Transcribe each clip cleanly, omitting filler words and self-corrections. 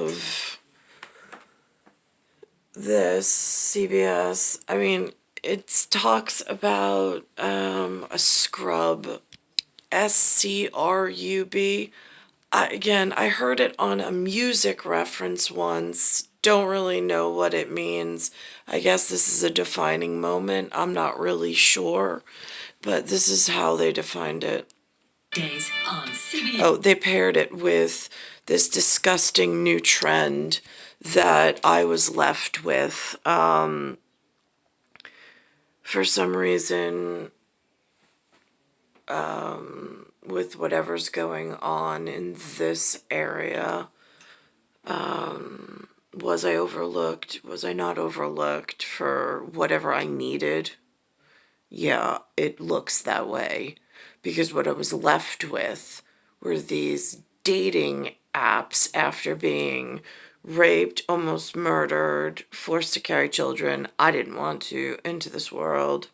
of this CBS. I mean, it talks about a scrub, SCRUB. Again, I heard it on a music reference once. Don't really know what it means. I guess this is a defining moment. I'm not really sure, but this is how they defined it. Days on CBS. Oh, they paired it with this disgusting new trend that I was left with. For some reason, with whatever's going on in this area, was I overlooked? Was I not overlooked for whatever I needed? Yeah, it looks that way. Because what I was left with were these dating apps after being raped, almost murdered, forced to carry children I didn't want to into this world,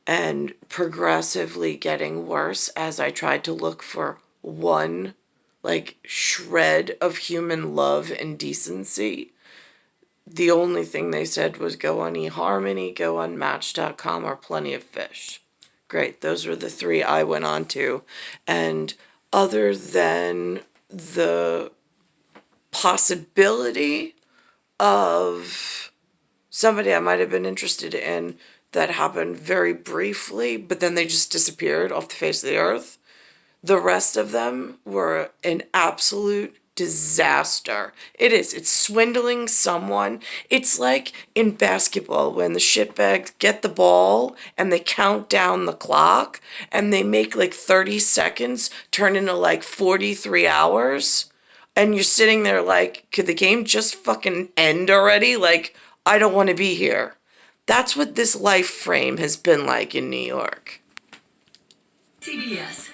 and progressively getting worse as I tried to look for one, like, shred of human love and decency. The only thing they said was go on eHarmony, go on Match.com, or Plenty of Fish. Great, those were the three I went on to. And other than the possibility of somebody I might have been interested in that happened very briefly, but then they just disappeared off the face of the earth, the rest of them were an absolute disaster. It's swindling someone. It's like in basketball when the shitbags get the ball and they count down the clock and they make like 30 seconds turn into like 43 hours. And you're sitting there like, could the game just fucking end already? Like, I don't want to be here. That's what this life frame has been like in New York. CBS.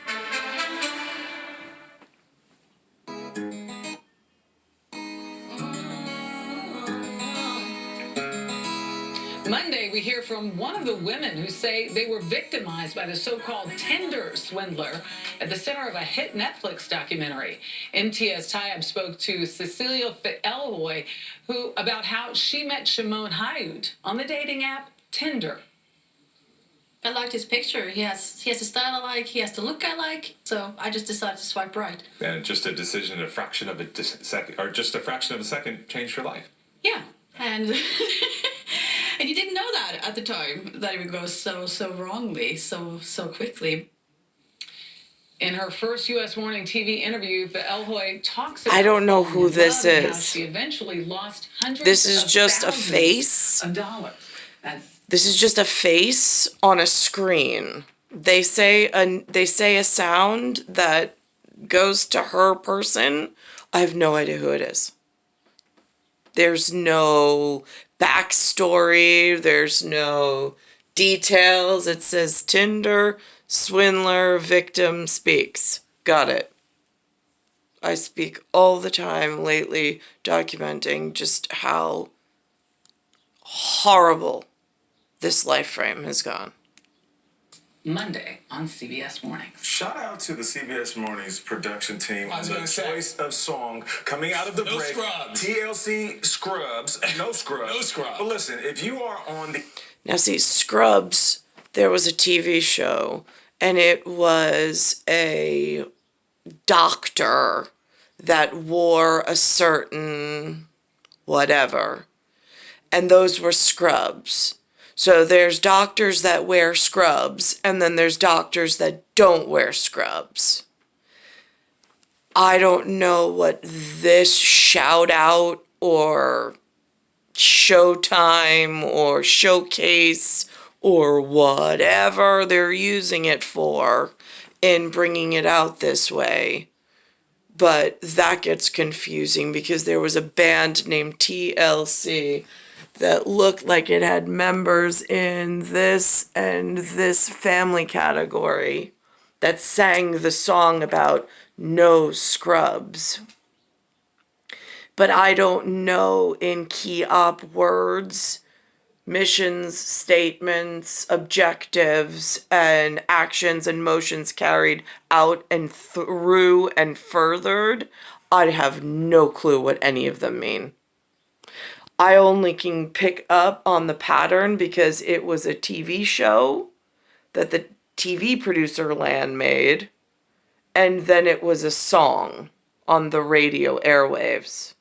Monday, we hear from one of the women who say they were victimized by the so-called Tinder swindler at the center of a hit Netflix documentary. MTS Tayeb spoke to Cecilia Elroy, about how she met Shimon Hayud on the dating app Tinder. I liked his picture. He has a style I like. He has the look I like. So I just decided to swipe right. And just a decision, a fraction of a second, changed your life. Yeah, and and you didn't know that at the time that it would go so wrongly, so quickly. In her first U.S. Morning TV interview, Elroy talks about I don't know who this is. How she eventually lost hundreds this is of just a face of dollars. This is just a face on a screen. They say a sound that goes to her person. I have no idea who it is. There's no backstory. There's no details. It says Tinder swindler victim speaks. Got it. I speak all the time lately documenting just how horrible this life frame has gone. Monday on CBS Mornings. Shout out to the CBS Mornings production team on the choice of song coming out of the break. Scrubs. TLC Scrubs. No Scrubs. No Scrubs. But listen, if you are on the... Now see, Scrubs, there was a TV show, and it was a doctor that wore a certain whatever, and those were scrubs. So there's doctors that wear scrubs, and then there's doctors that don't wear scrubs. I don't know what this shout out or showtime or showcase or whatever they're using it for in bringing it out this way. But that gets confusing because there was a band named TLC that looked like it had members in this and this family category that sang the song about no scrubs. But I don't know in key op words, missions, statements, objectives, and actions and motions carried out and through and furthered. I have no clue what any of them mean. I only can pick up on the pattern because it was a TV show that the TV producer land made, and then it was a song on the radio airwaves.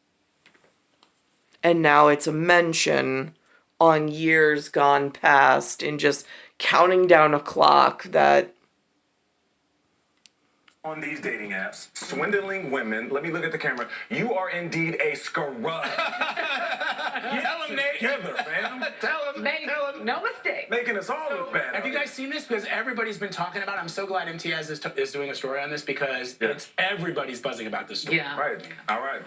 And now it's a mention on years gone past and just counting down a clock that On these dating apps, swindling women. Let me look at the camera. You are indeed a scrub. Tell him, Nate. Together, man. Tell him. Tell him. No mistake. Making us all look bad. Have you guys seen this? Because everybody's been talking about it. I'm so glad MTS is doing a story on this because everybody's buzzing about this story. Yeah. Right. All right.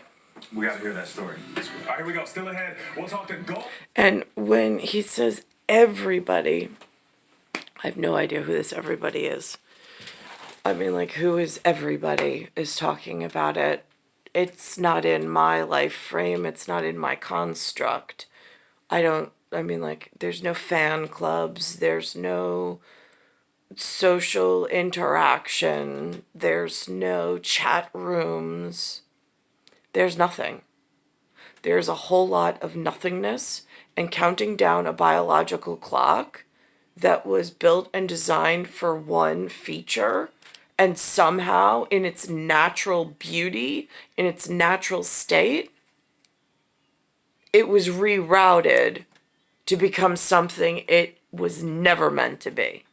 We got to hear that story. All right, here we go. Still ahead. We'll talk to Go. And when he says everybody, I have no idea who this everybody is. I mean, like, who is everybody is talking about it? It's not in my life frame. It's not in my construct. There's no fan clubs. There's no social interaction. There's no chat rooms. There's nothing. There's a whole lot of nothingness and counting down a biological clock that was built and designed for one feature, and somehow in its natural beauty, in its natural state, it was rerouted to become something it was never meant to be.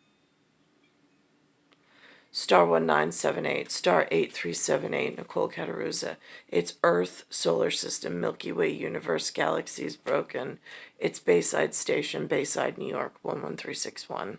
Star 1978, star 8378, Nicole Cattaruzza. It's Earth, solar system, Milky Way, universe, galaxies broken. It's Bayside Station, Bayside, New York, 11361.